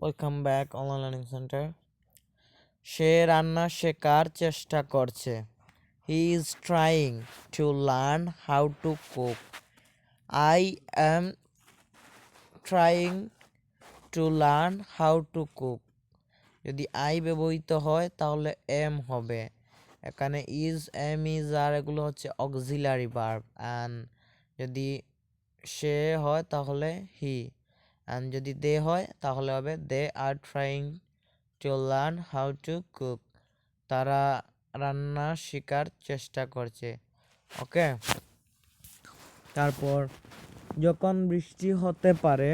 Welcome back online learning centre. সে রান্না শেখার চেষ্টা করছে। He is trying to learn how to cook. I am trying to learn how to cook. যদি I ব্যবহৃত হয় তাহলে এম হবে। এখানে ইজ, এম, ইজ আর এগুলো হচ্ছে অক্সিলারি ভার্ব। অ্যান্ড যদি সে হয় তাহলে হি, অ্যান্ড যদি দে হয় তাহলে হবে they are trying to learn how to cook. তারা রান্না শেখার চেষ্টা করছে। ওকে, তারপর যখন বৃষ্টি হতে পারে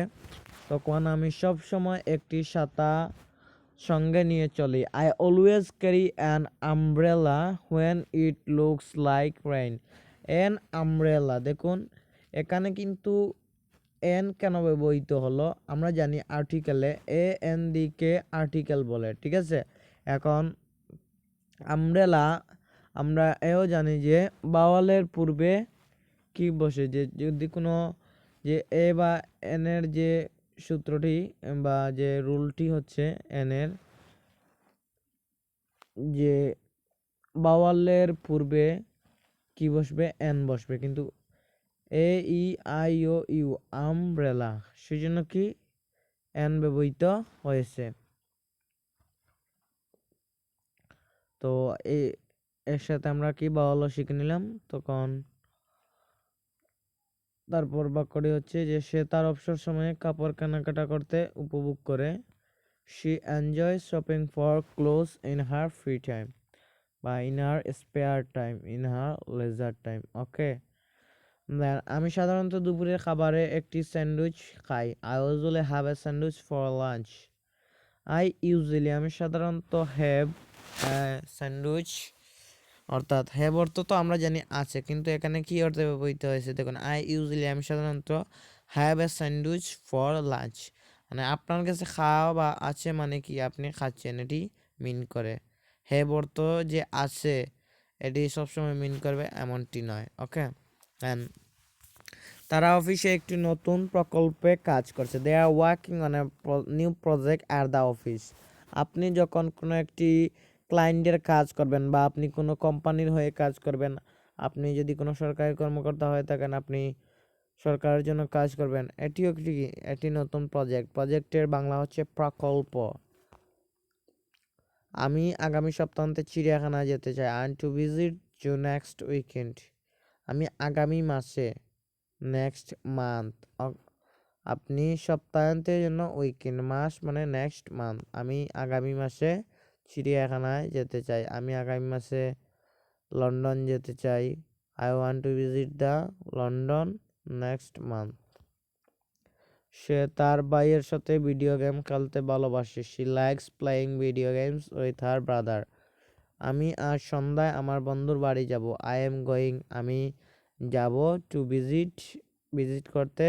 তখন আমি সব সময় একটি ছাতা সঙ্গে নিয়ে চলি। I always carry an umbrella when it looks like rain. An umbrella, দেখুন এখানে কিন্তু এন কেন ব্যবহৃত হলো, আমরা জানি আর্টিকেলে এ এন ডি কে আর্টিকেল বলে, ঠিক আছে। এখন আমব্রেলা আমরা এও জানি যে বাওয়ালের পূর্বে কি বসে, যে যদি কোনো যে এ বা এনের যে সূত্রটি বা যে রুলটি হচ্ছে এনের, যে বাওয়ালের পূর্বে কি বসবে, এন বসবে, কিন্তু A E I O U umbrella, সেই জন্য কি এন ব্যবহৃত হয়েছে। তো এর সাথে আমরা কি বাওয়ালও শিখে নিলাম। তখন তারপর বাক্যটি হচ্ছে যে সে তার অবসর সময়ে কাপড় কেনাকাটা করতে উপভোগ করে। She enjoys shopping for clothes in her free time বা in her spare time, in her leisure time. Okay, আমি সাধারণত দুপুরের খাবারে একটি স্যান্ডউইচ খাই। I usually have a sandwich for lunch. আমি সাধারণত হ্যাভ স্যান্ডউইচ, অর্থাৎ হ্যাভ অর্থ তো আমরা জানি আছে, কিন্তু এখানে কি অর্থে ব্যবহৃত হয়েছে দেখুন। আমি সাধারণত have a sandwich for lunch, মানে আপনার কাছে খাওয়া বা আছে মানে কি আপনি খাচ্ছেন, এটি মিন করে। হ্যাভ অর্থ যে আছে এটি সবসময় মিন করবে এমনটি নয়। ওকে, অ্যান্ড তারা অফিসে একটি নতুন প্রকল্পে কাজ করছে। They are working on a new project at the office. আপনি যখন কোনো একটি ক্লায়েন্টের কাজ করবেন বা আপনি কোনো কোম্পানির হয়ে কাজ করবেন, আপনি যদি কোনো সরকারি কর্মকর্তা হয়ে থাকেন, আপনি সরকারের জন্য কাজ করবেন, এটিও একটি নতুন প্রজেক্ট। প্রজেক্টের বাংলা হচ্ছে প্রকল্প। আমি আগামী সপ্তাহান্তে চিড়িয়াখানায় যেতে চাই। I to visit zoo next weekend. আমি আগামী মাসে, নেক্সট মান্থ, আপনি সপ্তাহান্তের জন্য, উইকেন্ড মাস মানে নেক্সট মান্থ। আমি আগামী মাসে চিড়িয়াখানায় যেতে চাই। আমি আগামী মাসে লন্ডন যেতে চাই। I want to visit the London next month. সে তার ভাইয়ের সাথে ভিডিও গেম খেলতে ভালোবাসে। She likes playing video games with her brother. আমি আজ সন্ধ্যায় আমার বন্ধুর বাড়ি যাব। আই এম গোয়িং, আমি যাব, টু ভিজিট করতে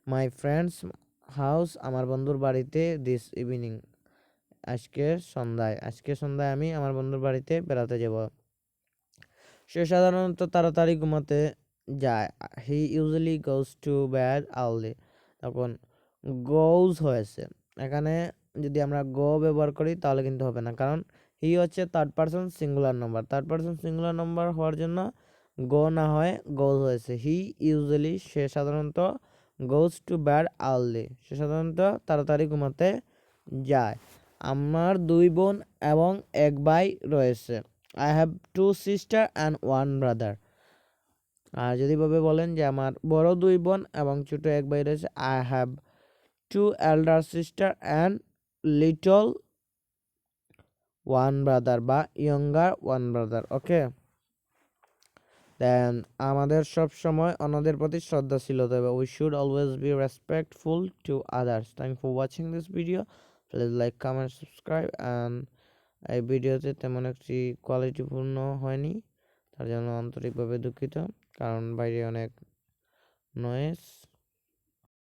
মাই ফ্রেন্ডস হাউস, আমার বন্ধুর বাড়িতে, দিস ইভিনিং, আজকে সন্ধ্যায় আমি আমার বন্ধুর বাড়িতে বেড়াতে যাব। সে সাধারণত তাড়াতাড়ি ঘুমাতে যায়। হি usually goes to bed early. তখন গোজ হয়েছে, এখানে যদি আমরা গো ব্যবহার করি তাহলে কিন্তু হবে না, কারণ হি হচ্ছে third person singular number. Third person singular number হওয়ার জন্য গো না হয় গোজ হয়েছে। সে সাধারণত গোজ টু বেড আর্লি, সে সাধারণত তাড়াতাড়ি ঘুমাতে যায়। আমার 2 বোন এবং 1 ভাই রয়েছে। I have 2 sister and 1 brother. আর যদি ভাবে বলেন যে আমার বড় 2 বোন এবং ছোট 1 ভাই রয়েছে, I have 2 elder sister and little 1 brother বা ইয়ঙ্গার 1 ব্রাদার। ওকে, দেন আমাদের সব সময় অন্যদের প্রতি শ্রদ্ধাশীল হতে হবে। We should always be respectful to others. Thank for watching this video. Please like, comment, subscribe. And এই ভিডিওতে তেমন একটি কোয়ালিটিপূর্ণ হয়নি, তার জন্য আন্তরিকভাবে দুঃখিত, কারণ বাইরে অনেক নয়েজ।